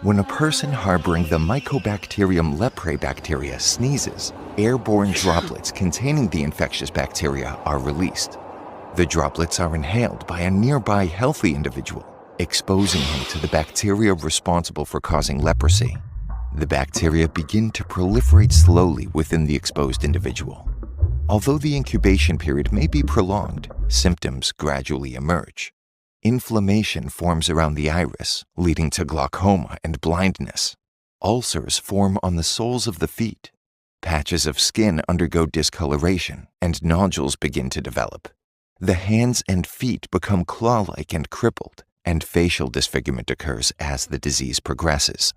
When a person harboring the Mycobacterium leprae bacteria sneezes, airborne droplets containing the infectious bacteria are released. The droplets are inhaled by a nearby healthy individual, exposing him to the bacteria responsible for causing leprosy. The bacteria begin to proliferate slowly within the exposed individual. Although the incubation period may be prolonged, symptoms gradually emerge. Inflammation forms around the iris, leading to glaucoma and blindness. Ulcers form on the soles of the feet. Patches of skin undergo discoloration, and nodules begin to develop. The hands and feet become claw-like and crippled, and facial disfigurement occurs as the disease progresses.